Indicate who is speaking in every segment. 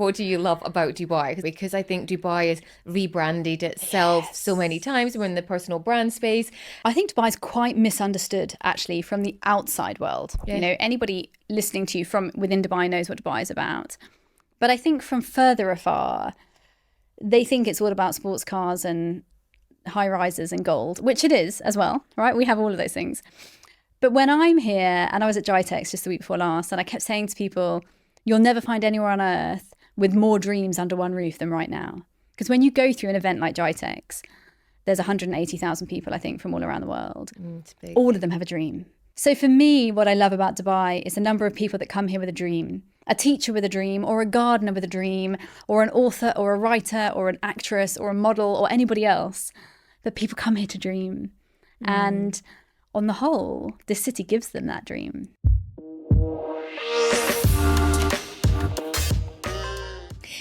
Speaker 1: What do you love about Dubai? Because I think Dubai has rebranded itself so many times. We're in the personal brand space.
Speaker 2: I think Dubai is quite misunderstood, actually, from the outside world.
Speaker 1: Yeah.
Speaker 2: You know, anybody listening to you from within Dubai knows what Dubai is about. But I think from further afar, they think it's all about sports cars and high rises and gold, which it is as well, right? We have all of those things. But when I'm here, and I was at GITEX just the week before last, and I kept saying to people, you'll never find anywhere on earth with more dreams under one roof than right now. Because when you go through an event like GITEX, there's 180,000 people, I think, from all around the world. All of them have a dream. So for me, what I love about Dubai is the number of people that come here with a dream. A teacher with a dream, or a gardener with a dream, or an author, or a writer, or an actress, or a model, or anybody else. That people come here to dream. And on the whole, this city gives them that dream.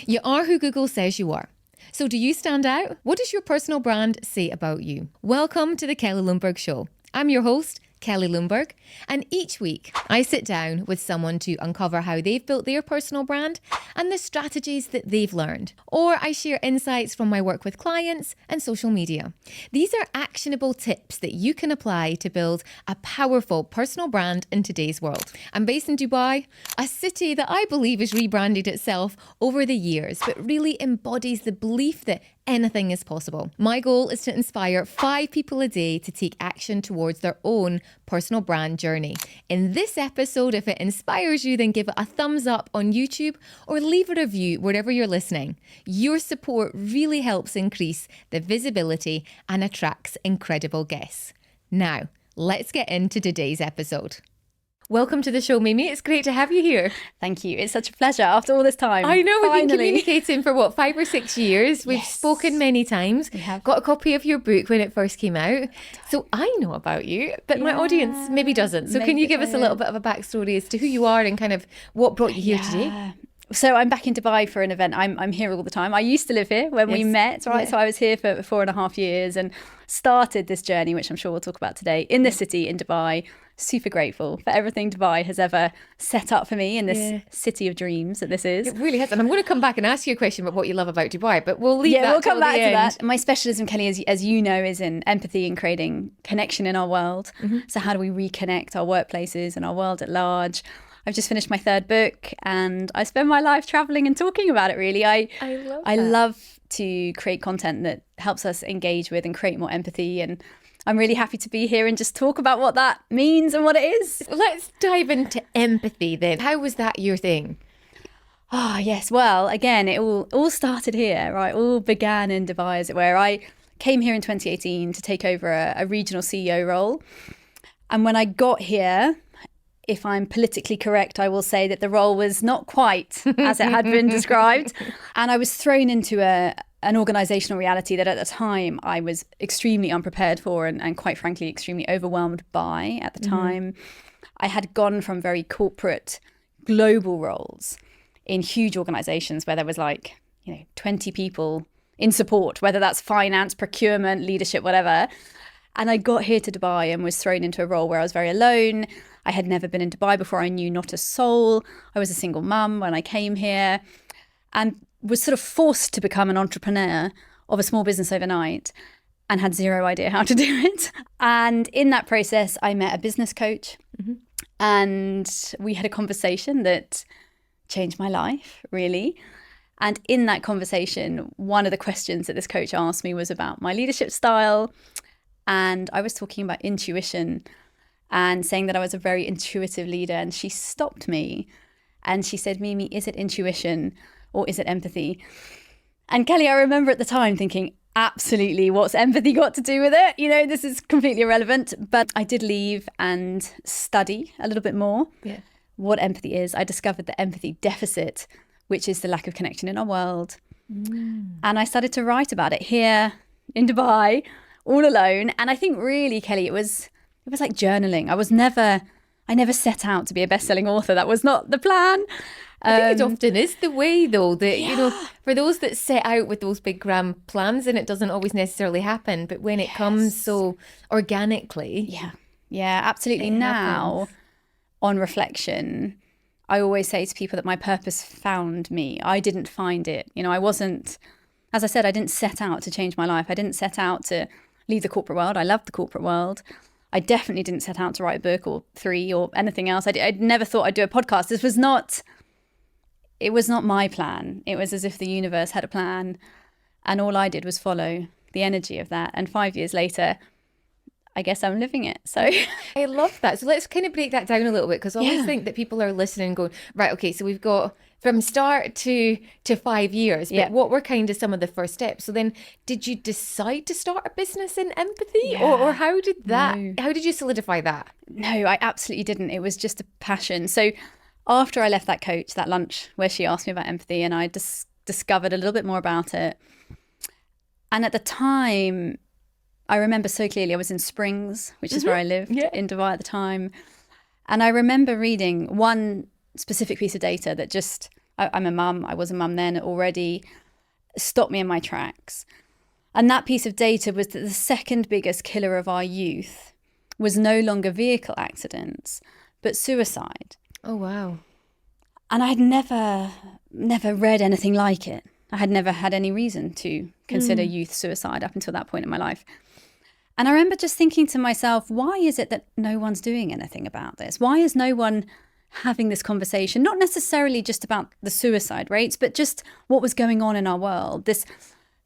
Speaker 1: You are who Google says you are. So do you stand out? What does your personal brand say about you? Welcome to the Kelly Lundberg Show. I'm your host, Kelly Lundberg, and each week I sit down with someone to uncover how they've built their personal brand and the strategies that they've learned. Or I share insights from my work with clients and social media. These are actionable tips that you can apply to build a powerful personal brand in today's world. I'm based in Dubai, a city that I believe has rebranded itself over the years, but really embodies the belief that anything is possible. My goal is to inspire 5 people a day to take action towards their own personal brand journey. In this episode, if it inspires you, then give it a thumbs up on YouTube or leave a review wherever you're listening. Your support really helps increase the visibility and attracts incredible guests. Now, let's get into today's episode. Welcome to the show, Mimi. It's great to have you here.
Speaker 2: Thank you. It's such a pleasure after all this time.
Speaker 1: I know, we've
Speaker 2: Finally.
Speaker 1: been communicating for 5 or 6 years. We've
Speaker 2: Yes.
Speaker 1: spoken many times.
Speaker 2: We have.
Speaker 1: Got a copy of your book when it first came out. So I know about you, but my audience maybe doesn't. So can you give us a little bit of a backstory as to who you are and kind of what brought you here today?
Speaker 2: So I'm back in Dubai for an event. I'm here all the time. I used to live here when we met, right?
Speaker 1: Yeah.
Speaker 2: So I was here for 4.5 years and started this journey, which I'm sure we'll talk about today, in this city, in Dubai. Super grateful for everything Dubai has ever set up for me in this city of dreams that this is.
Speaker 1: It really has. And I'm going to come back and ask you a question about what you love about Dubai, but we'll leave that
Speaker 2: we'll come
Speaker 1: till
Speaker 2: back
Speaker 1: the
Speaker 2: to
Speaker 1: end.
Speaker 2: that. My specialism, Kelly, as you know, is in empathy and creating connection in our world. So how do we reconnect our workplaces and our world at large? I've just finished my 3rd book and I spend my life traveling and talking about it, really. I love to create content that helps us engage with and create more empathy, and I'm really happy to be here and just talk about what that means and what it is.
Speaker 1: Let's dive into empathy then. How was that your thing?
Speaker 2: Yes. Well, again, it all started here, right? All began in Dubai, as it were. I came here in 2018 to take over a regional CEO role. And when I got here, if I'm politically correct, I will say that the role was not quite as it had been described. And I was thrown into an organizational reality that at the time I was extremely unprepared for and quite frankly, extremely overwhelmed by at the time. I had gone from very corporate global roles in huge organizations where there was 20 people in support, whether that's finance, procurement, leadership, whatever. And I got here to Dubai and was thrown into a role where I was very alone. I had never been in Dubai before. I knew not a soul. I was a single mum when I came here and was sort of forced to become an entrepreneur of a small business overnight and had zero idea how to do it. And in that process, I met a business coach and we had a conversation that changed my life, really. And in that conversation, one of the questions that this coach asked me was about my leadership style. And I was talking about intuition and saying that I was a very intuitive leader. And she stopped me and she said, Mimi, is it intuition or is it empathy? And Kelly, I remember at the time thinking, absolutely, what's empathy got to do with it? You know, this is completely irrelevant. But I did leave and study a little bit more what empathy is. I discovered the empathy deficit, which is the lack of connection in our world. And I started to write about it here in Dubai, all alone. And I think really, Kelly, it was like journaling. I never set out to be a best-selling author. That was not the plan.
Speaker 1: I think it often is the way, though, that, you know, for those that set out with those big grand plans, and it doesn't always necessarily happen, but when it comes so organically.
Speaker 2: Yeah, absolutely. Now, on reflection, I always say to people that my purpose found me. I didn't find it. You know, I wasn't, as I said, I didn't set out to change my life. I didn't set out to leave the corporate world. I loved the corporate world. I definitely didn't set out to write a book or 3 or anything else. I never thought I'd do a podcast. It was not my plan. It was as if the universe had a plan, and all I did was follow the energy of that. And 5 years later, I guess I'm living it. So
Speaker 1: I love that. So let's kind of break that down a little bit, because I always think that people are listening going, right, okay, so we've got from start to 5 years, but what were kind of some of the first steps? So then did you decide to start a business in empathy, or how did that, how did you solidify that?
Speaker 2: No, I absolutely didn't. It was just a passion. So after I left that coach, that lunch where she asked me about empathy, and I discovered a little bit more about it. And at the time, I remember so clearly, I was in Springs, which is where I lived in Dubai at the time. And I remember reading one specific piece of data that just, I'm a mum, I was a mum then already, stopped me in my tracks. And that piece of data was that the second biggest killer of our youth was no longer vehicle accidents, but suicide.
Speaker 1: Oh, wow.
Speaker 2: And I had never read anything like it. I had never had any reason to consider youth suicide up until that point in my life. And I remember just thinking to myself, why is it that no one's doing anything about this? Why is no one having this conversation? Not necessarily just about the suicide rates, but just what was going on in our world, this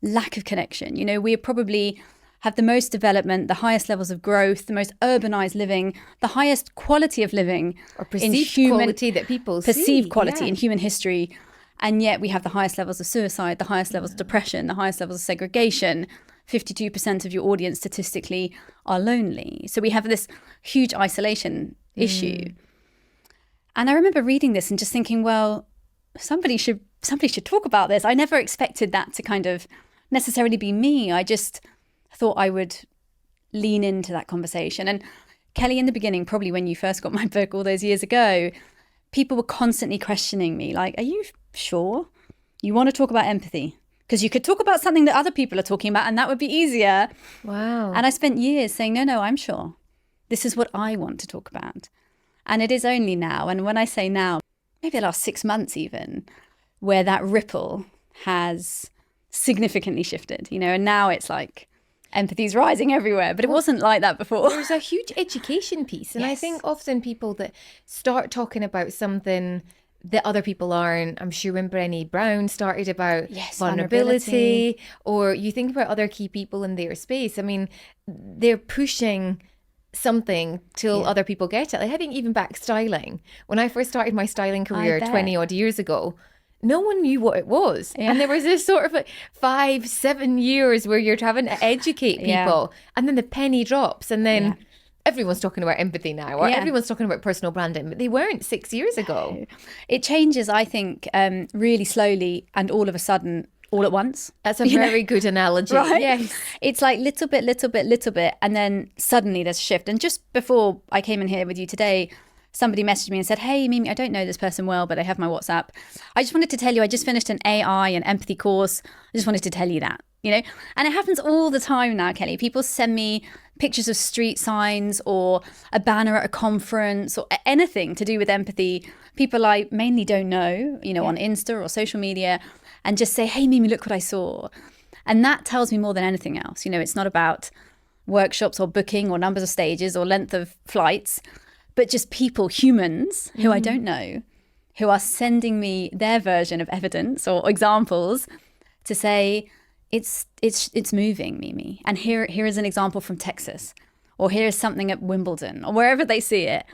Speaker 2: lack of connection. You know, we probably have the most development, the highest levels of growth, the most urbanized living, the highest quality of living.
Speaker 1: Or perceived quality that people see.
Speaker 2: Perceived quality in human history. And yet we have the highest levels of suicide, the highest levels of depression, the highest levels of segregation. 52% of your audience statistically are lonely. So we have this huge isolation issue. And I remember reading this and just thinking, well, somebody should talk about this. I never expected that to kind of necessarily be me. I just thought I would lean into that conversation. And Kelly, in the beginning, probably when you first got my book all those years ago, people were constantly questioning me, like, are you sure you want to talk about empathy? Because you could talk about something that other people are talking about and that would be easier.
Speaker 1: Wow.
Speaker 2: And I spent years saying, no, I'm sure. This is what I want to talk about. And it is only now, and when I say now, maybe the last 6 months even, where that ripple has significantly shifted, you know, and now it's like empathy's rising everywhere, but it wasn't like that before.
Speaker 1: There's a huge education piece. And I think often people that start talking about something that other people aren't, I'm sure when Brené Brown started about vulnerability, or you think about other key people in their space, I mean, they're pushing something till other people get it. Like, I think even back styling, when I first started my styling career 20 odd years ago, no one knew what it was. And there was this sort of like 5-7 years where you're having to educate people, and then the penny drops, and then everyone's talking about empathy now, or everyone's talking about personal branding, but they weren't 6 years ago.
Speaker 2: It changes, I think, really slowly and all of a sudden, all at once.
Speaker 1: That's a very good analogy.
Speaker 2: Right?
Speaker 1: Yes.
Speaker 2: It's like little bit, and then suddenly there's a shift. And just before I came in here with you today, somebody messaged me and said, hey, Mimi, I don't know this person well, but they have my WhatsApp. I just wanted to tell you, I just finished an AI and empathy course. I just wanted to tell you that, you know? And it happens all the time now, Kelly. People send me pictures of street signs or a banner at a conference or anything to do with empathy. People I mainly don't know, you know, on Insta or social media, and just say, hey, Mimi, look what I saw. And that tells me more than anything else. You know, it's not about workshops or booking or numbers of stages or length of flights, but just people, humans who I don't know, who are sending me their version of evidence or examples to say, it's moving, Mimi. And here is an example from Texas, or here is something at Wimbledon, or wherever they see it.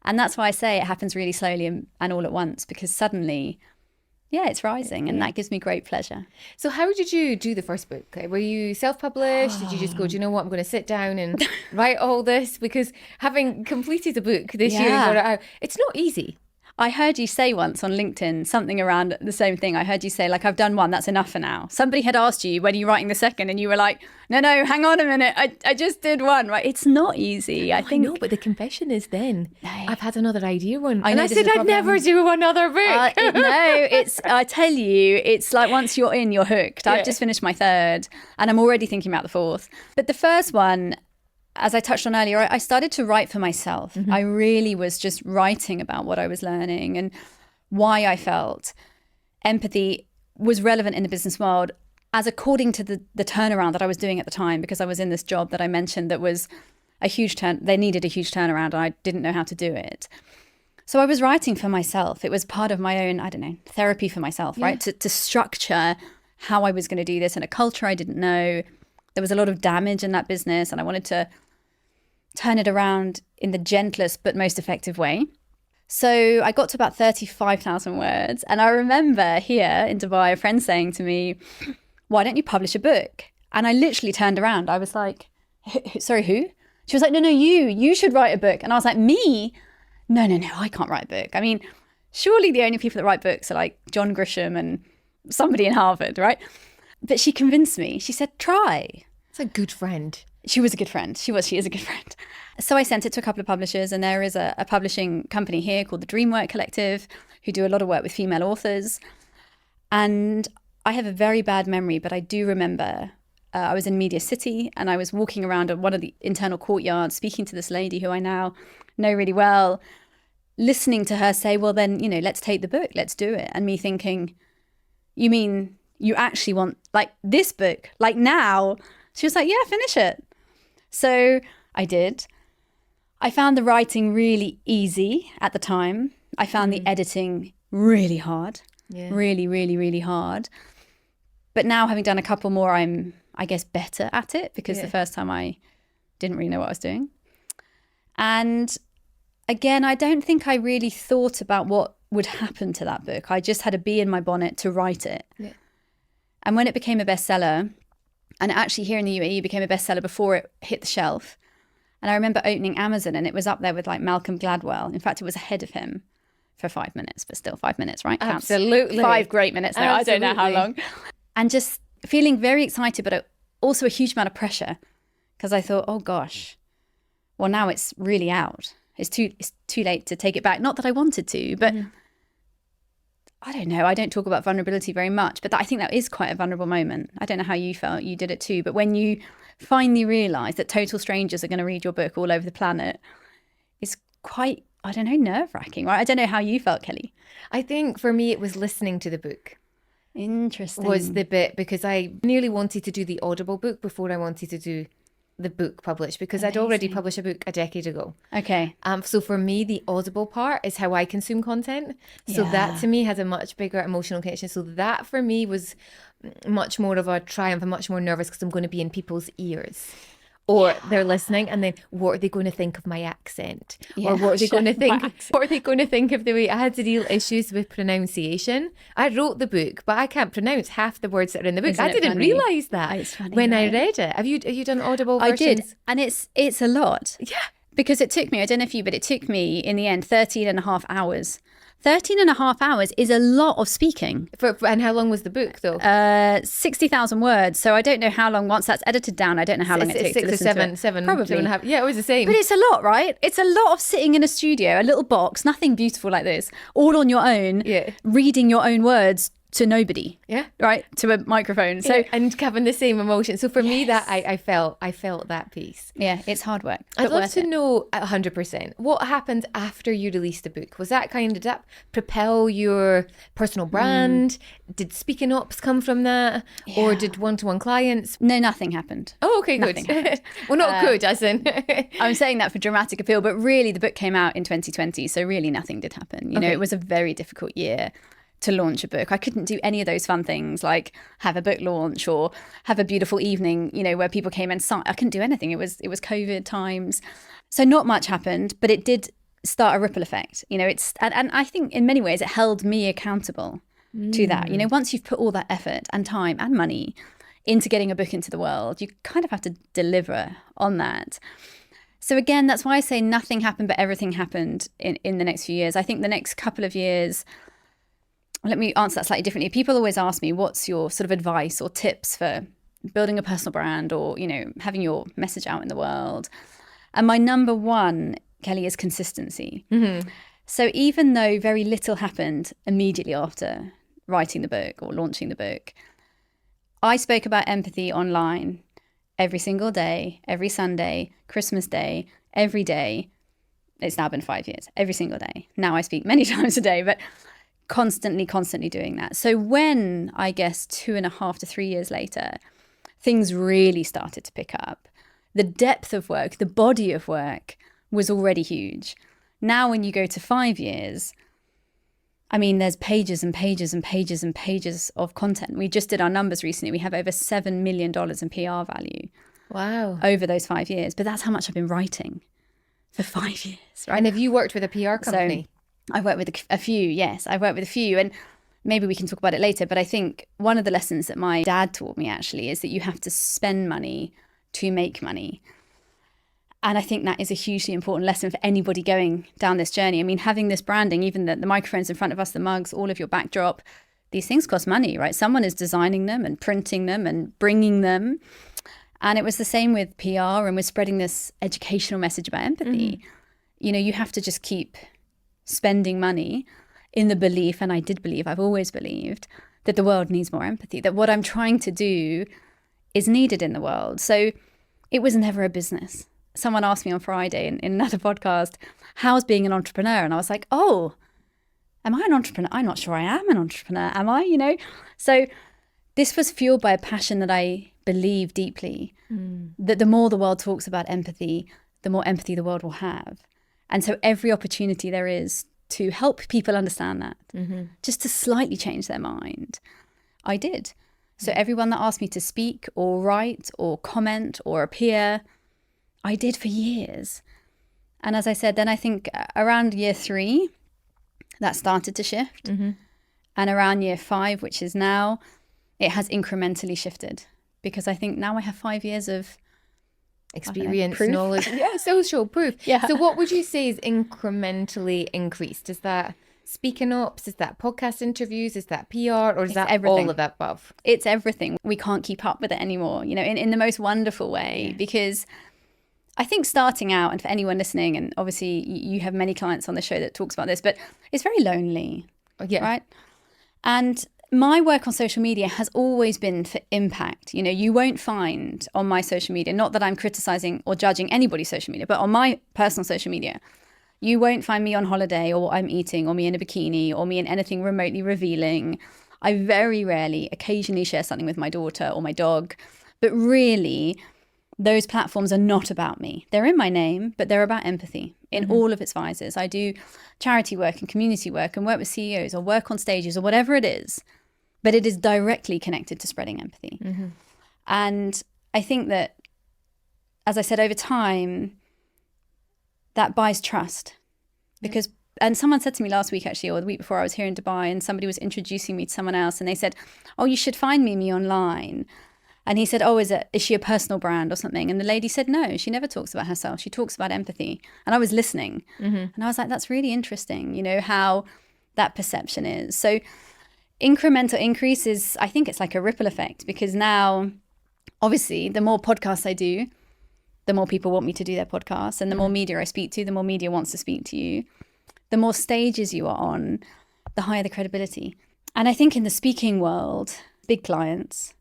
Speaker 2: And that's why I say it happens really slowly and all at once, because suddenly, it's rising, and that gives me great pleasure.
Speaker 1: So how did you do the first book? Were you self-published? Did you just go, do you know what, I'm going to sit down and write all this? Because having completed a book this year, and got it out, it's not easy.
Speaker 2: I heard you say once on LinkedIn something around the same thing. I heard you say, like, I've done one, that's enough for now. Somebody had asked you, when are you writing the second? And you were like, no, hang on a minute. I just did one, right? It's not easy. I think.
Speaker 1: I know, but the confession is then, I've had another idea one.
Speaker 2: I know,
Speaker 1: and I said I'd never do another book.
Speaker 2: No, I tell you, it's like once you're in, you're hooked. I've just finished my third and I'm already thinking about the fourth. But the first one, as I touched on earlier, I started to write for myself. I really was just writing about what I was learning and why I felt empathy was relevant in the business world as according to the turnaround that I was doing at the time, because I was in this job that I mentioned that was a huge they needed a huge turnaround and I didn't know how to do it. So I was writing for myself. It was part of my own, I don't know, therapy for myself, right? To structure how I was going to do this in a culture I didn't know. There was a lot of damage in that business and I wanted to turn it around in the gentlest but most effective way. So I got to about 35,000 words. And I remember here in Dubai, a friend saying to me, why don't you publish a book? And I literally turned around. I was like, sorry, who? She was like, no, you should write a book. And I was like, me? No, I can't write a book. I mean, surely the only people that write books are like John Grisham and somebody in Harvard, right? But she convinced me. She said, try.
Speaker 1: It's a good friend.
Speaker 2: She was a good friend. She is a good friend. So I sent it to a couple of publishers, and there is a publishing company here called the Dreamwork Collective who do a lot of work with female authors. And I have a very bad memory, but I do remember I was in Media City and I was walking around one of the internal courtyards speaking to this lady who I now know really well, listening to her say, well, then, let's take the book, let's do it. And me thinking, you mean you actually want like this book, like now? She was like, yeah, finish it. So I did. I found the writing really easy at the time. I found the editing really hard, really, really, really hard. But now having done a couple more, I'm, I guess, better at it because the first time I didn't really know what I was doing. And again, I don't think I really thought about what would happen to that book. I just had a bee in my bonnet to write it. Yeah. And when it became a bestseller, and actually here in the UAE, it became a bestseller before it hit the shelf. And I remember opening Amazon and it was up there with like Malcolm Gladwell. In fact, it was ahead of him for 5 minutes, but still 5 minutes, right? Counts.
Speaker 1: Absolutely.
Speaker 2: 5 great minutes now. Absolutely. I don't know how long. And just feeling very excited, but also a huge amount of pressure because I thought, oh gosh, well, now it's really out. It's too late to take it back. Not that I wanted to, but I don't know. I don't talk about vulnerability very much, but I think that is quite a vulnerable moment. I don't know how you felt. You did it too. But when you finally realise that total strangers are going to read your book all over the planet, it's quite, I don't know, nerve-wracking, right? I don't know how you felt, Kelly.
Speaker 1: I think for me, it was listening to the book.
Speaker 2: Interesting.
Speaker 1: Was the bit, because I nearly wanted to do the Audible book before I wanted to do the book published, because I'd already published a book a decade ago.
Speaker 2: Okay.
Speaker 1: So for me, the Audible part is how I consume content. So that to me has a much bigger emotional connection. So that for me was much more of a triumph. I'm much more nervous because I'm going to be in people's ears. Or they're listening, and then what are they going to think of my accent? Or what are they going to think? What are they going to think of the way I had real issues with pronunciation? I wrote the book, but I can't pronounce half the words that are in the book. I didn't realise that when I read it. Have you done Audible versions?
Speaker 2: I did, and it's a lot.
Speaker 1: Yeah,
Speaker 2: because it took me, I don't know if you, but it took me in the end 13 and a half hours. 13 and a half hours is a lot of speaking.
Speaker 1: And how long was the book, though?
Speaker 2: 60,000 words. So I don't know how long, once that's edited down, I don't know how long it takes to listen to it.
Speaker 1: 7,
Speaker 2: probably.
Speaker 1: 2.5. Yeah, it was the same.
Speaker 2: But it's a lot, right? It's a lot of sitting in a studio, a little box, nothing beautiful like this, all on your own, reading your own words to nobody. Yeah. Right? To a microphone. So
Speaker 1: and having the same emotion. So for me, that I felt that piece.
Speaker 2: Yeah, it's hard work.
Speaker 1: I'd love to know 100% what happened after you released the book. Was that did that propel your personal brand? Did speaking ups come from that? Yeah. Or did one-to-one clients?
Speaker 2: No, nothing happened.
Speaker 1: Oh, okay, good. Well, not good, as in.
Speaker 2: I'm saying that for dramatic appeal, but really the book came out in 2020. So really nothing did happen. You know, it was a very difficult year to launch a book. I couldn't do any of those fun things like have a book launch or have a beautiful evening, you know, where people came and signed. I couldn't do anything. It was COVID times. So not much happened, but it did start a ripple effect. You know, and I think in many ways it held me accountable to that. You know, once you've put all that effort and time and money into getting a book into the world, you kind of have to deliver on that. So again, that's why I say nothing happened, but everything happened in the next few years. I think the next couple of years, let me answer that slightly differently. People always ask me, what's your sort of advice or tips for building a personal brand or, you know, having your message out in the world? And my number one, Kelly, is consistency. Mm-hmm. So even though very little happened immediately after writing the book or launching the book, I spoke about empathy online every single day, every Sunday, Christmas Day, every day. It's now been 5 years, every single day. Now I speak many times a day, but constantly doing that. So when, I guess, 2.5 to 3 years later, things really started to pick up, the depth of work, the body of work was already huge. Now when you go to 5 years, I mean, there's pages and pages and pages and pages of content. We just did our numbers recently. We have over $7 million in PR value.
Speaker 1: Wow.
Speaker 2: Over those 5 years. But that's how much I've been writing for 5 years, right?
Speaker 1: And have you worked with a PR company?
Speaker 2: So I've worked with a few, yes. I've worked with a few, and maybe we can talk about it later. But I think one of the lessons that my dad taught me actually is that you have to spend money to make money. And I think that is a hugely important lesson for anybody going down this journey. I mean, having this branding, even the microphones in front of us, the mugs, all of your backdrop, these things cost money, right? Someone is designing them and printing them and bringing them. And it was the same with PR and with spreading this educational message about empathy. Mm-hmm. You know, you have to just keep spending money in the belief, and I did believe, I've always believed, that the world needs more empathy, that what I'm trying to do is needed in the world. So it was never a business. Someone asked me on Friday in another podcast, how's being an entrepreneur? And I was like, oh, am I an entrepreneur? I'm not sure I am an entrepreneur. Am I? You know? So this was fueled by a passion that I believe deeply, that the more the world talks about empathy, the more empathy the world will have. And so every opportunity there is to help people understand that, just to slightly change their mind, I did. So everyone that asked me to speak or write or comment or appear, I did for years. And as I said, then I think around year 3, that started to shift. And around year 5, which is now, it has incrementally shifted. Because I think now I have 5 years of
Speaker 1: experience,
Speaker 2: proof.
Speaker 1: knowledge, social proof.
Speaker 2: Yeah.
Speaker 1: So what would you say is incrementally increased? Is that speaking ups? Is that podcast interviews? Is that PR? Or is that
Speaker 2: everything.
Speaker 1: all of that above?
Speaker 2: It's everything. We can't keep up with it anymore, you know, in the most wonderful way. Because I think starting out, and for anyone listening, and obviously you have many clients on the show that talks about this, but it's very lonely, right? And my work on social media has always been for impact. You know, you won't find on my social media, not that I'm criticizing or judging anybody's social media, but on my personal social media, you won't find me on holiday or what I'm eating or me in a bikini or me in anything remotely revealing. I very rarely, occasionally share something with my daughter or my dog, but really those platforms are not about me. They're in my name, but they're about empathy in all of its vices. I do charity work and community work and work with CEOs or work on stages or whatever it is, but it is directly connected to spreading empathy. And I think that, as I said, over time, that buys trust. Because, and someone said to me last week actually, or the week before, I was here in Dubai and somebody was introducing me to someone else and they said, oh, you should find Mimi online. And he said, oh, is she a personal brand or something? And the lady said, no, she never talks about herself. She talks about empathy. And I was listening. And I was like, that's really interesting, you know, how that perception is. So incremental increase is, I think it's like a ripple effect, because now, obviously, the more podcasts I do, the more people want me to do their podcasts. And the more media I speak to, the more media wants to speak to you. The more stages you are on, the higher the credibility. And I think in the speaking world, big clients,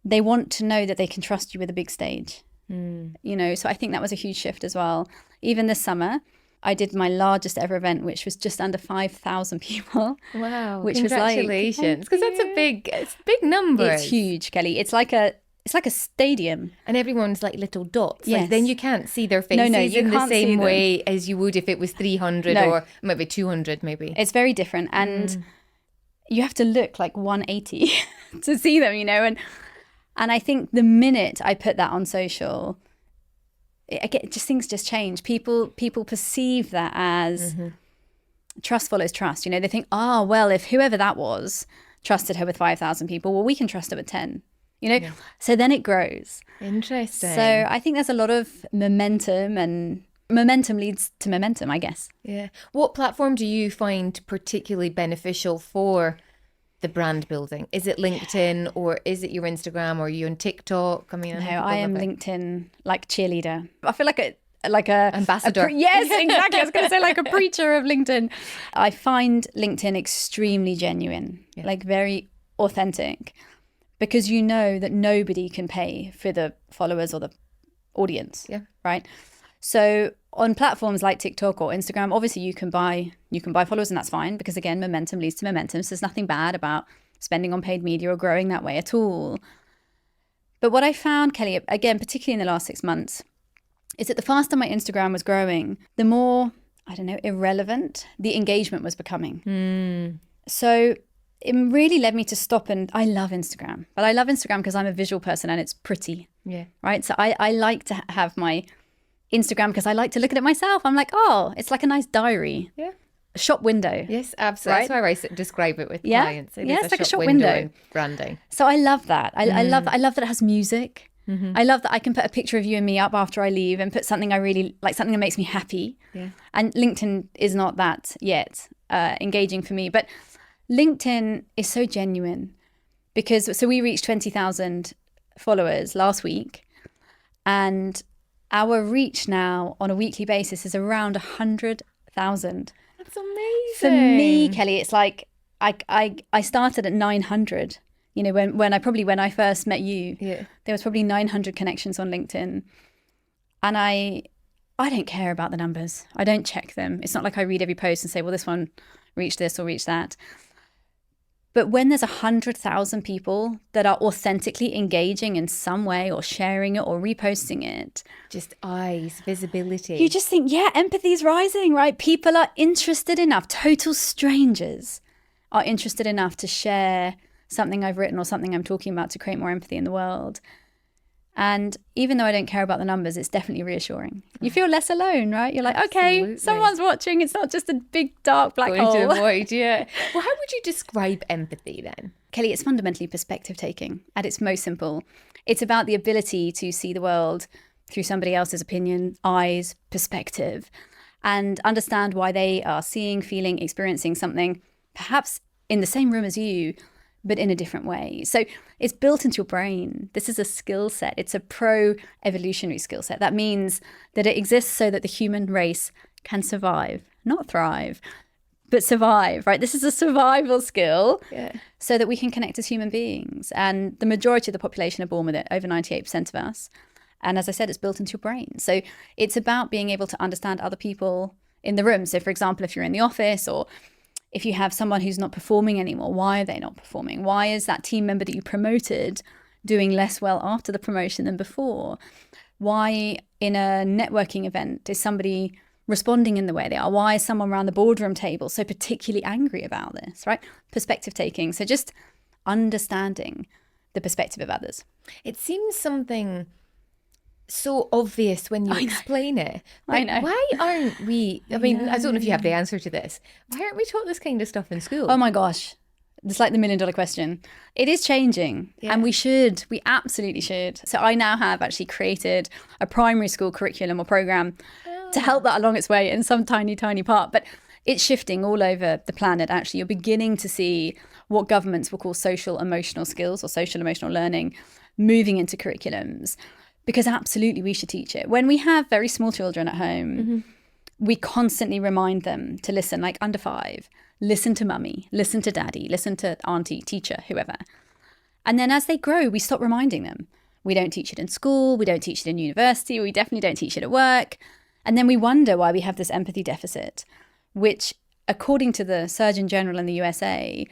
Speaker 2: they want to know that they can trust you with a big stage. You know, so I think that was a huge shift as well. Even this summer, I did my largest ever event, which was just under 5,000 people.
Speaker 1: Wow!
Speaker 2: Which
Speaker 1: congratulations, because that's a big number.
Speaker 2: It's huge, Kelly. It's like a stadium,
Speaker 1: and everyone's like little dots.
Speaker 2: Yes.
Speaker 1: Like then you can't see their faces in the same way as you would if it was 300 or maybe 200, maybe.
Speaker 2: It's very different, and you have to look like 180 to see them, you know. And I think the minute I put that on social, things just change. People perceive that as trust follows trust. You know, they think, well, if whoever that was trusted her with 5,000 people, well, we can trust her with 10. You know, so then it grows.
Speaker 1: Interesting.
Speaker 2: So I think there's a lot of momentum, and momentum leads to momentum, I guess.
Speaker 1: Yeah. What platform do you find particularly beneficial for the brand building? Is it LinkedIn or is it your Instagram, or are you on TikTok? I mean,
Speaker 2: I am LinkedIn like cheerleader. I feel like a
Speaker 1: ambassador.
Speaker 2: Yes, exactly. I was going to say like a preacher of LinkedIn. I find LinkedIn extremely genuine, like very authentic, because you know that nobody can pay for the followers or the audience.
Speaker 1: Yeah.
Speaker 2: Right. So on platforms like TikTok or Instagram, obviously you can buy followers, and that's fine, because again, momentum leads to momentum. So there's nothing bad about spending on paid media or growing that way at all. But what I found, Kelly, again, particularly in the last 6 months, is that the faster my Instagram was growing, the more, I don't know, irrelevant the engagement was becoming. So it really led me to stop. And I love Instagram, but I love Instagram because I'm a visual person and it's pretty.
Speaker 1: Yeah.
Speaker 2: Right. So I like to have my Instagram because I like to look at it myself. I'm like, oh, it's like a nice diary.
Speaker 1: Yeah.
Speaker 2: A shop window.
Speaker 1: Yes, absolutely.
Speaker 2: Right?
Speaker 1: That's why I describe it with
Speaker 2: Yeah.
Speaker 1: clients. It
Speaker 2: Yeah,
Speaker 1: is
Speaker 2: it's like a shop window.
Speaker 1: and branding.
Speaker 2: So I love that. I love that. I love that it has music. I love that I can put a picture of you and me up after I leave and put something I really like, something that makes me happy.
Speaker 1: Yeah.
Speaker 2: And LinkedIn is not that yet engaging for me. But LinkedIn is so genuine because, so we reached 20,000 followers last week, and our reach now on a weekly basis is around 100,000.
Speaker 1: That's amazing.
Speaker 2: For me, Kelly, it's like I started at 900. You know, when I first met you, there was probably 900 connections on LinkedIn, and I don't care about the numbers. I don't check them. It's not like I read every post and say, well, this one reached this or reached that. But when there's 100,000 people that are authentically engaging in some way or sharing it or reposting it,
Speaker 1: just eyes, visibility.
Speaker 2: you just think, yeah, empathy's rising, right? People are interested enough. Total strangers are interested enough to share something I've written or something I'm talking about to create more empathy in the world. And even though I don't care about the numbers, it's definitely reassuring. You feel less alone, right? You're like, okay, someone's watching. It's not just a big, dark black hole.
Speaker 1: Going to avoid, yeah. Well, how would you describe empathy then?
Speaker 2: Kelly, it's fundamentally perspective taking at its most simple. It's about the ability to see the world through somebody else's opinion, eyes, perspective, and understand why they are seeing, feeling, experiencing something, perhaps in the same room as you, but in a different way. So it's built into your brain. This is a skill set. It's a pro-evolutionary skill set. That means that it exists so that the human race can survive, not thrive, but survive, right? This is a survival skill so that we can connect as human beings. And the majority of the population are born with it, over 98% of us. And as I said, it's built into your brain. So it's about being able to understand other people in the room. So for example, if you're in the office, or if you have someone who's not performing anymore, why are they not performing? Why is that team member that you promoted doing less well after the promotion than before? Why in a networking event is somebody responding in the way they are? Why is someone around the boardroom table so particularly angry about this, right? Perspective taking. So just understanding the perspective of others.
Speaker 1: It seems something so obvious when you explain it. But
Speaker 2: I know.
Speaker 1: Why aren't we, I mean, I don't know if you have the answer to this. Why aren't we taught this kind of stuff in school?
Speaker 2: Oh my gosh. It's like the $1 million question. It is changing, and we absolutely should. So I now have actually created a primary school curriculum or program to help that along its way in some tiny, tiny part. But it's shifting all over the planet, actually. You're beginning to see what governments will call social emotional skills or social emotional learning moving into curriculums, because absolutely we should teach it. When we have very small children at home, we constantly remind them to listen, like under 5. Listen to mummy, listen to daddy, listen to auntie, teacher, whoever. And then as they grow, we stop reminding them. We don't teach it in school, we don't teach it in university, we definitely don't teach it at work. And then we wonder why we have this empathy deficit, which, according to the Surgeon General in the USA,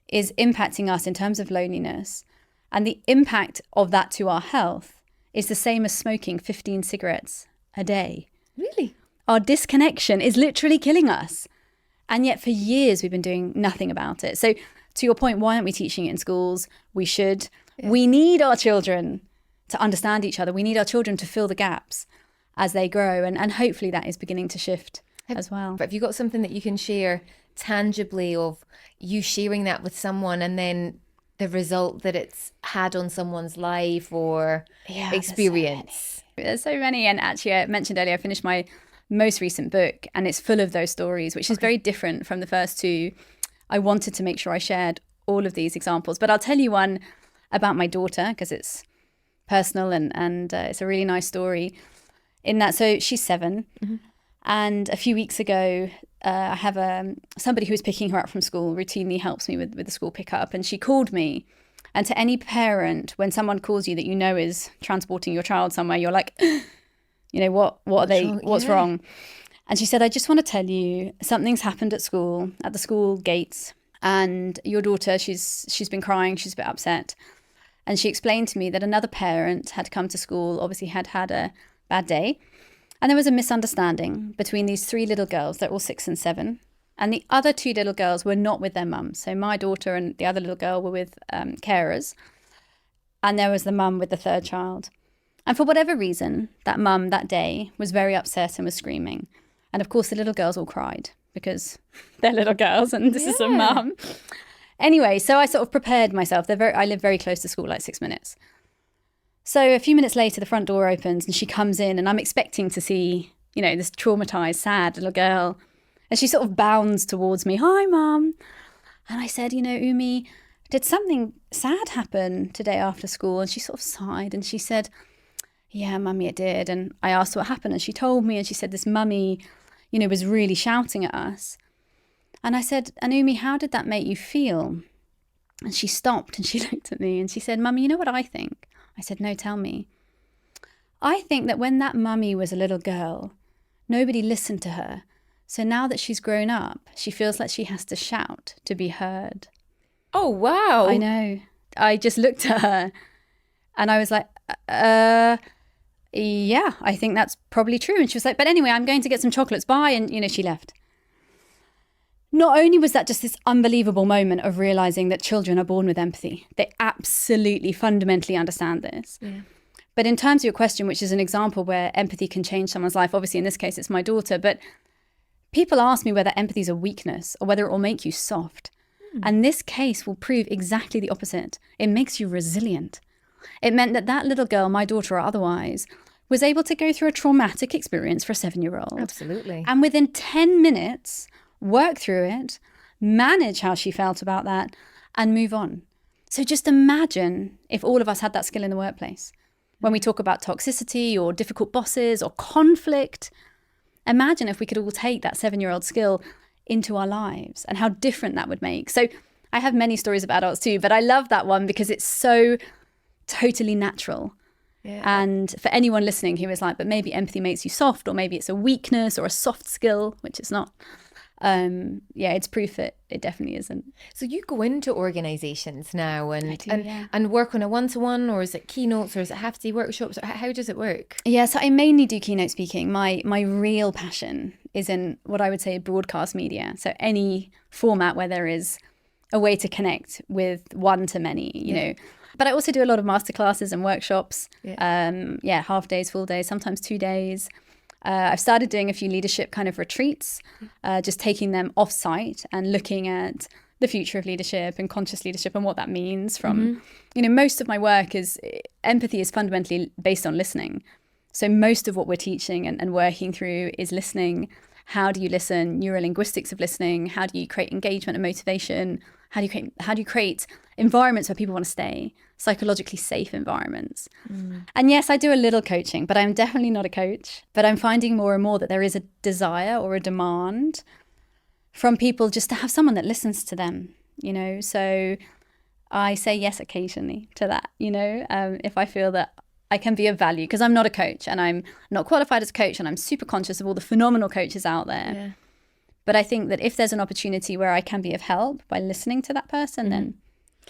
Speaker 2: is impacting us in terms of loneliness. And the impact of that to our health is the same as smoking 15 cigarettes a day.
Speaker 1: Really?
Speaker 2: Our disconnection is literally killing us. And yet for years, we've been doing nothing about it. So to your point, why aren't we teaching it in schools? We should. Yeah. We need our children to understand each other. We need our children to fill the gaps as they grow. And hopefully that is beginning to shift as well.
Speaker 1: But have you got something that you can share tangibly of you sharing that with someone and then the result that it's had on someone's life or experience?
Speaker 2: There's so many. And actually, I mentioned earlier, I finished my most recent book, and it's full of those stories, which is very different from the first two. I wanted to make sure I shared all of these examples, but I'll tell you one about my daughter because it's personal and it's a really nice story in that. So she's 7, and a few weeks ago, I have somebody who was picking her up from school, routinely helps me with the school pickup, and she called me And to any parent, when someone calls you that you know is transporting your child somewhere, you're like, what's wrong? And she said, I just want to tell you something's happened at school, at the school gates. And your daughter, she's been crying. She's a bit upset. And she explained to me that another parent had come to school, obviously had had a bad day. And there was a misunderstanding between these 3 little girls. They're all 6 and 7. And the other 2 little girls were not with their mum. So my daughter and the other little girl were with carers. And there was the mum with the 3rd child. And for whatever reason, that mum that day was very upset and was screaming. And of course, the little girls all cried because they're little girls and this is a mum. Anyway, so I sort of prepared myself. I live very close to school, like 6 minutes. So a few minutes later, the front door opens and she comes in and I'm expecting to see, this traumatized, sad little girl. And she sort of bounds towards me. Hi, Mum. And I said, Umi, did something sad happen today after school? And she sort of sighed and she said, yeah, Mummy, it did. And I asked what happened and she told me and she said this mummy, was really shouting at us. And I said, and Umi, how did that make you feel? And she stopped and she looked at me and she said, Mummy, you know what I think? I said, no, tell me. I think that when that mummy was a little girl, nobody listened to her. So now that she's grown up, she feels like she has to shout to be heard.
Speaker 1: Oh, wow.
Speaker 2: I know. I just looked at her and I was like, yeah, I think that's probably true. And she was like, but anyway, I'm going to get some chocolates. Bye. And, she left. Not only was that just this unbelievable moment of realizing that children are born with empathy, they absolutely fundamentally understand this. Yeah. But in terms of your question, which is an example where empathy can change someone's life, obviously in this case, it's my daughter, but people ask me whether empathy is a weakness or whether it will make you soft. And this case will prove exactly the opposite. It makes you resilient. It meant that little girl, my daughter or otherwise, was able to go through a traumatic experience for a 7-year-old.
Speaker 1: Absolutely.
Speaker 2: And within 10 minutes, work through it, manage how she felt about that, and move on. So just imagine if all of us had that skill in the workplace. When we talk about toxicity or difficult bosses or conflict, imagine if we could all take that 7-year-old skill into our lives and how different that would make. So I have many stories of adults too, but I love that one because it's so totally natural. Yeah. And for anyone listening who is like, but maybe empathy makes you soft, or maybe it's a weakness or a soft skill, which it's not. It's proof it definitely isn't.
Speaker 1: So you go into organizations now and work on a one-to-one, or is it keynotes, or is it half-day workshops? How does it work?
Speaker 2: Yeah, so I mainly do keynote speaking. My real passion is in what I would say broadcast media. So any format where there is a way to connect with one to many, you know. But I also do a lot of masterclasses and workshops. Yeah. Half days, full days, sometimes 2 days. I've started doing a few leadership kind of retreats, just taking them off site and looking at the future of leadership and conscious leadership and what that means from, most of my work empathy is fundamentally based on listening. So most of what we're teaching and working through is listening. How do you listen? Neurolinguistics of listening. How do you create engagement and motivation? How do you create environments where people want to stay? Psychologically safe environments. And yes, I do a little coaching, but I'm definitely not a coach. But I'm finding more and more that there is a desire or a demand from people just to have someone that listens to them, So I say yes occasionally to that, if I feel that I can be of value, because I'm not a coach and I'm not qualified as a coach, and I'm super conscious of all the phenomenal coaches out there. Yeah. But I think that if there's an opportunity where I can be of help by listening to that person, then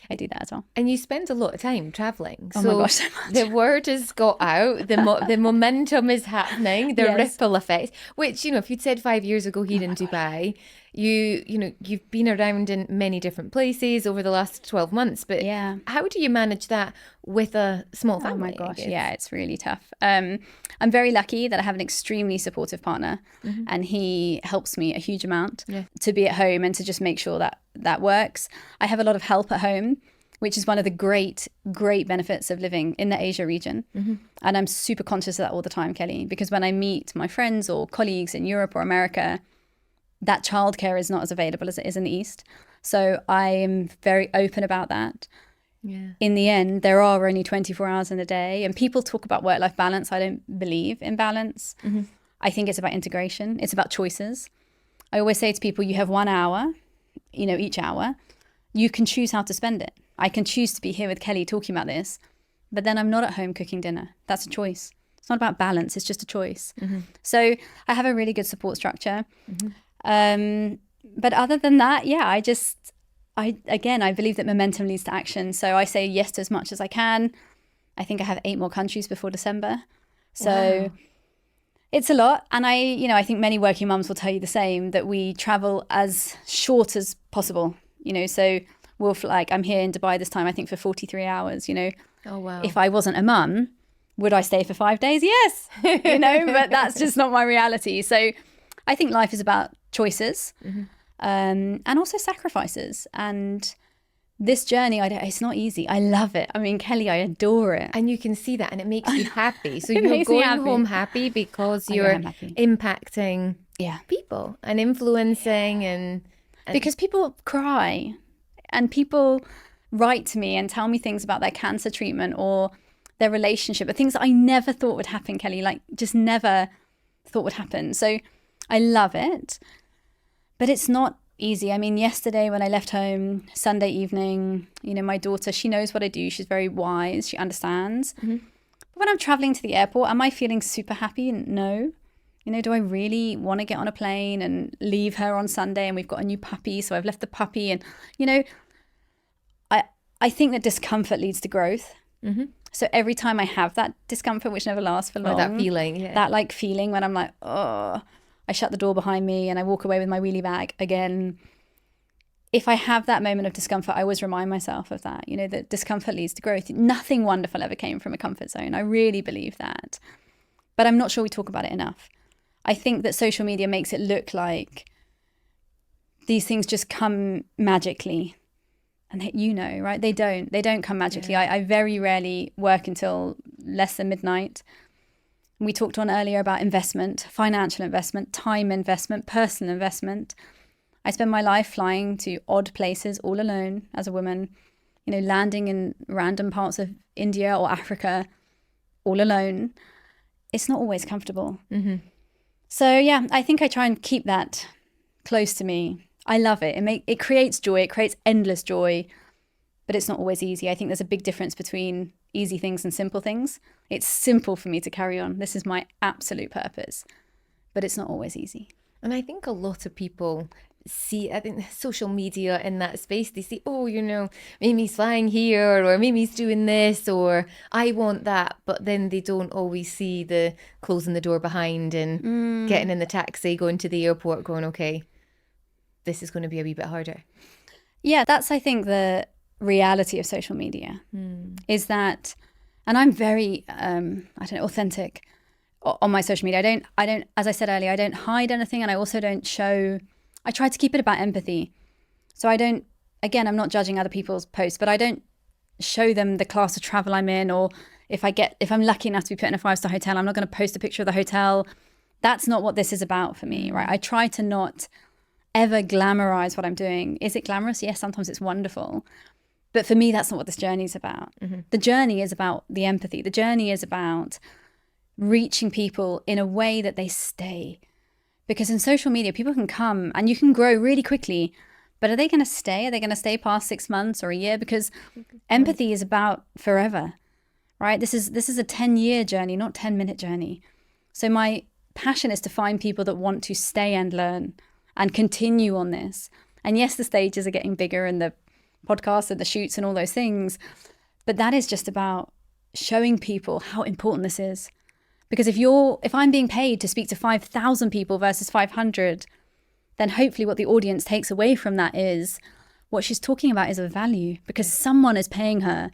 Speaker 2: I do that as well.
Speaker 1: And you spend a lot of time traveling.
Speaker 2: Oh my gosh, so much.
Speaker 1: The word has got out, the momentum is happening, the ripple effect, which, if you'd said 5 years ago here in Dubai, you've been around in many different places over the last 12 months, but how do you manage that with a small family?
Speaker 2: Oh my gosh, it's really tough. I'm very lucky that I have an extremely supportive partner, and he helps me a huge amount to be at home and to just make sure that works. I have a lot of help at home, which is one of the great benefits of living in the Asia region. And I'm super conscious of that all the time, Kelly, because when I meet my friends or colleagues in Europe or America, that childcare is not as available as it is in the East. So I am very open about that. Yeah. In the end, there are only 24 hours in a day, and people talk about work-life balance. I don't believe in balance. I think it's about integration. It's about choices. I always say to people, you have 1 hour, each hour. you can choose how to spend it. I can choose to be here with Kelly talking about this, but then I'm not at home cooking dinner. That's a choice. It's not about balance. It's just a choice. So I have a really good support structure. But other than that, yeah, I believe that momentum leads to action. So I say yes to as much as I can. I think I have 8 more countries before December. So wow. It's a lot. And I think many working mums will tell you the same, that we travel as short as possible, so we'll fly, I'm here in Dubai this time, I think for 43 hours,
Speaker 1: Oh, wow.
Speaker 2: If I wasn't a mum, would I stay for 5 days? Yes, but that's just not my reality. So I think life is about choices and also sacrifices. And this journey, it's not easy. I love it. I mean, Kelly, I adore it.
Speaker 1: And you can see that, and it makes you happy. So you're going home happy because you're impacting people and influencing and
Speaker 2: because people cry and people write to me and tell me things about their cancer treatment or their relationship, or things that I never thought would happen, Kelly, like just never thought would happen. So I love it, but it's not easy. I mean, yesterday when I left home, Sunday evening, my daughter, she knows what I do. She's very wise. She understands. But when I'm traveling to the airport, am I feeling super happy? No. Do I really want to get on a plane and leave her on Sunday and we've got a new puppy? So I've left the puppy and, I think that discomfort leads to growth. So every time I have that discomfort, which never lasts for long.
Speaker 1: Or that feeling, yeah.
Speaker 2: That feeling when I'm like, oh, I shut the door behind me and I walk away with my wheelie bag again. If I have that moment of discomfort, I always remind myself of that, that discomfort leads to growth. Nothing wonderful ever came from a comfort zone. I really believe that. But I'm not sure we talk about it enough. I think that social media makes it look like these things just come magically. And right? They don't come magically. Yeah. I very rarely work until less than midnight. We talked on earlier about investment, financial investment, time investment, personal investment. I spend my life flying to odd places all alone as a woman, landing in random parts of India or Africa all alone. It's not always comfortable. So yeah, I think I try and keep that close to me. I love it. It creates joy. It creates endless joy, but it's not always easy. I think there's a big difference between easy things and simple things. It's simple for me to carry on. This is my absolute purpose, but it's not always easy.
Speaker 1: And I think a lot of people see, I think social media in that space, they see, oh, Mimi's flying here or Mimi's doing this or I want that. But then they don't always see the closing the door behind and getting in the taxi, going to the airport, going, okay, this is going to be a wee bit harder.
Speaker 2: Yeah, that's, I think, the reality of social media is that, and I'm very, authentic on my social media. I don't, as I said earlier, I don't hide anything, and I also don't show, I try to keep it about empathy. So I don't, again, I'm not judging other people's posts, but I don't show them the class of travel I'm in, or if I'm lucky enough to be put in a 5-star hotel, I'm not going to post a picture of the hotel. That's not what this is about for me, right? I try to not ever glamorize what I'm doing. Is it glamorous? Yes, sometimes it's wonderful. But for me, that's not what this journey is about. The journey is about the empathy. The journey is about reaching people in a way that they stay. Because in social media, people can come and you can grow really quickly, but are they going to stay? Are they going to stay past 6 months or a year? Because empathy is about forever, right? This is a 10-year journey, not 10-minute journey. So my passion is to find people that want to stay and learn and continue on this. And yes, the stages are getting bigger and the podcasts and the shoots and all those things, but that is just about showing people how important this is. Because if I'm being paid to speak to 5,000 people versus 500, then hopefully what the audience takes away from that is what she's talking about is of value, because someone is paying her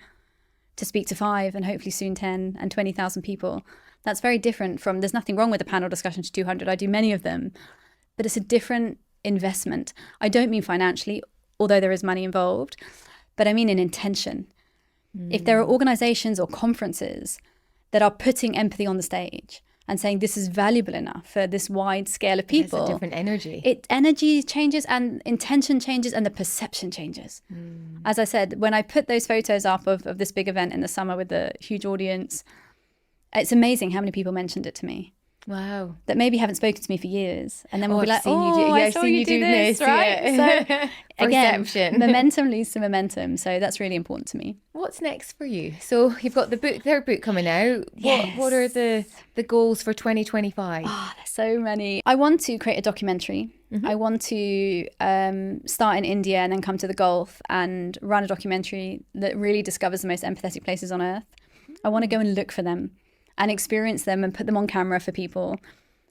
Speaker 2: to speak to 5 and hopefully soon 10 and 20,000 people. That's very different from, there's nothing wrong with a panel discussion to 200. I do many of them. But it's a different investment. I don't mean financially, although there is money involved, but I mean in intention. If there are organizations or conferences that are putting empathy on the stage and saying this is valuable enough for this wide scale of people.
Speaker 1: It's a different energy.
Speaker 2: Energy changes and intention changes and the perception changes. As I said, when I put those photos up of this big event in the summer with the huge audience, it's amazing how many people mentioned it to me.
Speaker 1: Wow.
Speaker 2: that maybe haven't spoken to me for years. And then we'll be
Speaker 1: I've
Speaker 2: like,
Speaker 1: seen you do- yeah,
Speaker 2: I
Speaker 1: I've
Speaker 2: saw
Speaker 1: seen
Speaker 2: you do this, right?
Speaker 1: yeah.
Speaker 2: So again,
Speaker 1: Perception.
Speaker 2: momentum leads to momentum. So that's really important to me.
Speaker 1: What's next for you? So you've got third book coming out. What are the goals for 2025?
Speaker 2: Oh, there's so many. I want to create a documentary. I want to start in India and then come to the Gulf and run a documentary that really discovers the most empathetic places on earth. I want to go and look for them and experience them and put them on camera for people.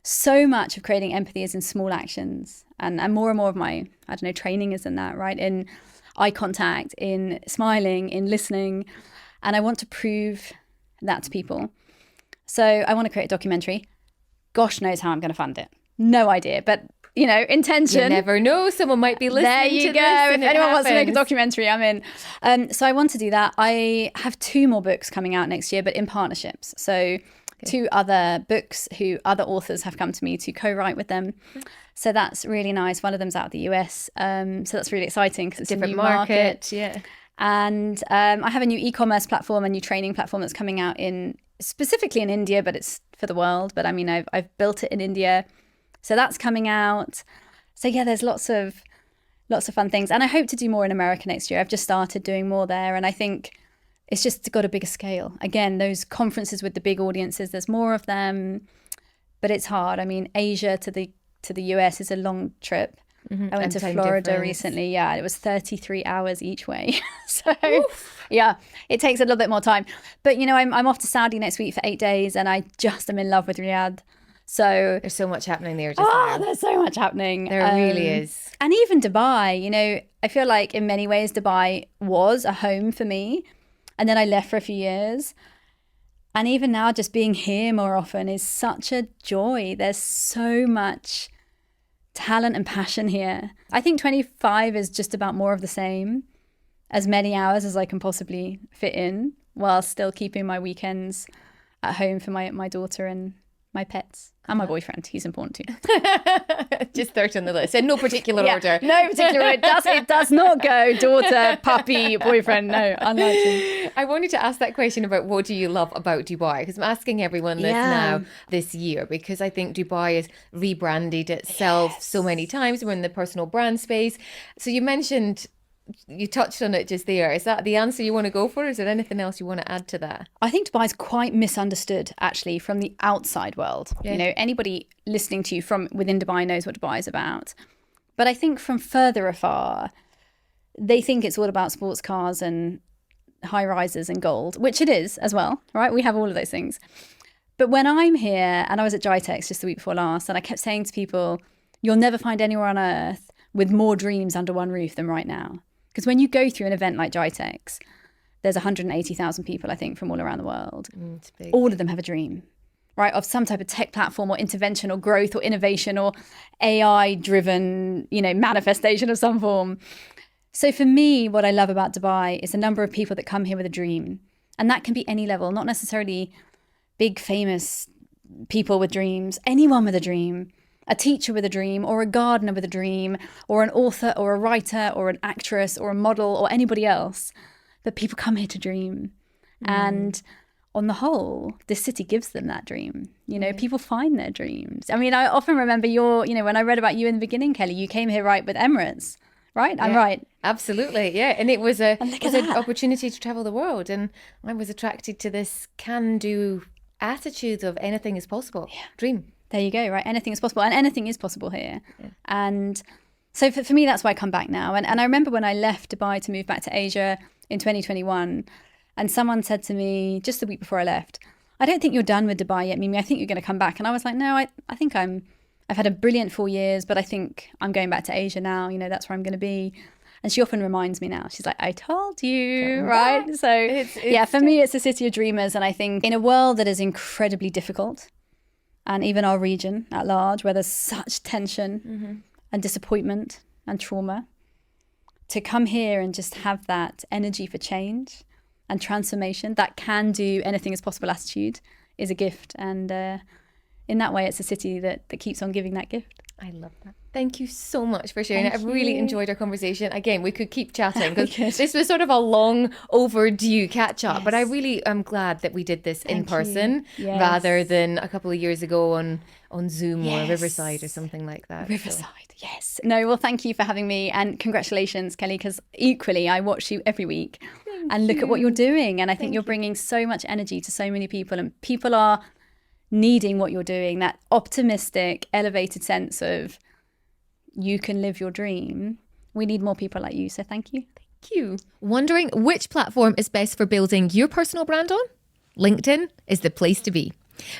Speaker 2: So much of creating empathy is in small actions, and more of my, I don't know, training is in that, right? In eye contact, in smiling, in listening. And I want to prove that to people. So I want to create a documentary. Gosh knows how I'm going to fund it. No idea, but intention.
Speaker 1: You never know. Someone might be listening
Speaker 2: there you
Speaker 1: to
Speaker 2: go.
Speaker 1: this.
Speaker 2: If anyone wants to make a documentary, I'm in. So I want to do that. I have 2 more books coming out next year, but in partnerships. So 2 other books who other authors have come to me to co-write with them. So that's really nice. One of them's out of the US. So that's really exciting because it's
Speaker 1: Different
Speaker 2: a new
Speaker 1: market. Yeah.
Speaker 2: And I have a new e-commerce platform, a new training platform that's coming out specifically in India, but it's for the world. But I mean, I've built it in India. So that's coming out. So yeah, there's lots of fun things. And I hope to do more in America next year. I've just started doing more there. And I think it's just got a bigger scale. Again, those conferences with the big audiences, there's more of them, but it's hard. I mean, Asia to the US is a long trip. I went to Florida recently. Yeah, it was 33 hours each way. So yeah, it takes a little bit more time. But I'm off to Saudi next week for 8 days, and I just am in love with Riyadh. So
Speaker 1: there's so much happening there just now.
Speaker 2: There's so much happening.
Speaker 1: There really is.
Speaker 2: And even Dubai, I feel like in many ways Dubai was a home for me. And then I left for a few years. And even now, just being here more often is such a joy. There's so much talent and passion here. I think 25 is just about more of the same, as many hours as I can possibly fit in, while still keeping my weekends at home for my daughter and my pets. And my boyfriend, he's important too.
Speaker 1: Just third on the list, in no particular order.
Speaker 2: No particular order. It does not go daughter, puppy, boyfriend. No, unlikely.
Speaker 1: I wanted to ask that question about what do you love about Dubai? Because I'm asking everyone this now this year, because I think Dubai has rebranded itself so many times. We're in the personal brand space. So you touched on it just there. Is that the answer you want to go for? Is there anything else you want to add to that?
Speaker 2: I think Dubai is quite misunderstood, actually, from the outside world. Yeah. Anybody listening to you from within Dubai knows what Dubai is about. But I think from further afar, they think it's all about sports cars and high rises and gold, which it is as well, right? We have all of those things. But when I'm here, and I was at GITEX just the week before last, and I kept saying to people, you'll never find anywhere on earth with more dreams under one roof than right now. Because when you go through an event like GITEX, there's 180,000 people, I think, from all around the world.
Speaker 1: It's big.
Speaker 2: All of them have a dream, right? Of some type of tech platform or intervention or growth or innovation or AI-driven, manifestation of some form. So for me, what I love about Dubai is the number of people that come here with a dream. And that can be any level, not necessarily big, famous people with dreams, anyone with a dream. A teacher with a dream, or a gardener with a dream, or an author or a writer or an actress or a model or anybody else. But people come here to dream. And on the whole, this city gives them that dream. People find their dreams. I mean, I often remember when I read about you in the beginning, Kelly, you came here with Emirates, right? I'm right.
Speaker 1: Absolutely, yeah. And it was an opportunity to travel the world. And I was attracted to this can-do attitude of anything is possible. Yeah. Dream.
Speaker 2: There you go, right? Anything is possible. And anything is possible here. Yeah. And so for me, that's why I come back now. And I remember when I left Dubai to move back to Asia in 2021, and someone said to me just the week before I left, I don't think you're done with Dubai yet, Mimi. I think you're going to come back. And I was like, no, I think I've had a brilliant 4 years, but I think I'm going back to Asia now. That's where I'm going to be. And she often reminds me now. She's like, I told you, right? So it's for me, it's a city of dreamers. And I think in a world that is incredibly difficult, and even our region at large, where there's such tension and disappointment and trauma, to come here and just have that energy for change and transformation, that can do anything is possible attitude, is a gift. And in that way, it's a city that keeps on giving that gift.
Speaker 1: I love that. Thank you so much for sharing it. I've
Speaker 2: Thank
Speaker 1: really
Speaker 2: you.
Speaker 1: enjoyed our conversation. Again, we could keep chatting because
Speaker 2: Good.
Speaker 1: this was sort of a long overdue catch up, but I
Speaker 2: Yes.
Speaker 1: really am glad that we did this in
Speaker 2: Thank you.
Speaker 1: person
Speaker 2: Yes.
Speaker 1: rather than a couple of years ago on Zoom or
Speaker 2: Yes.
Speaker 1: Riverside or something like that. So-
Speaker 2: Riverside, yes. No, well, thank you for having me, and congratulations, Kelly, because equally I watch you every week and look at what you're doing, and I think you're bringing so much energy to so many people, and people are needing what you're doing, that optimistic, elevated sense of you can live your dream. We need more people like you, so thank you.
Speaker 1: Thank you. Wondering which platform is best for building your personal brand on? LinkedIn is the place to be.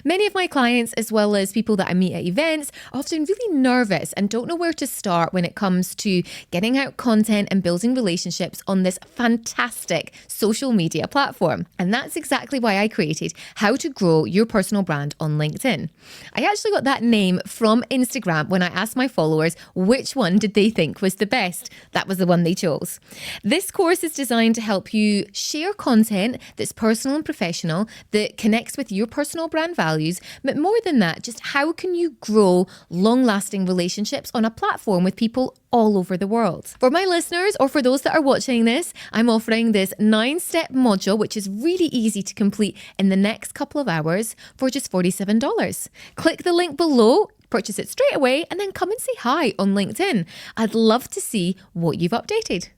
Speaker 1: Many of my clients, as well as people that I meet at events, are often really nervous and don't know where to start when it comes to getting out content and building relationships on this fantastic social media platform. And that's exactly why I created How to Grow Your Personal Brand on LinkedIn. I actually got that name from Instagram when I asked my followers which one did they think was the best. That was the one they chose. This course is designed to help you share content that's personal and professional, that connects with your personal brand values, but more than that, just how can you grow long-lasting relationships on a platform with people all over the world. For my listeners, or for those that are watching this, I'm offering this 9-step module, which is really easy to complete in the next couple of hours for just $47. Click the link below, purchase it straight away, and then come and say hi on LinkedIn. I'd love to see what you've updated.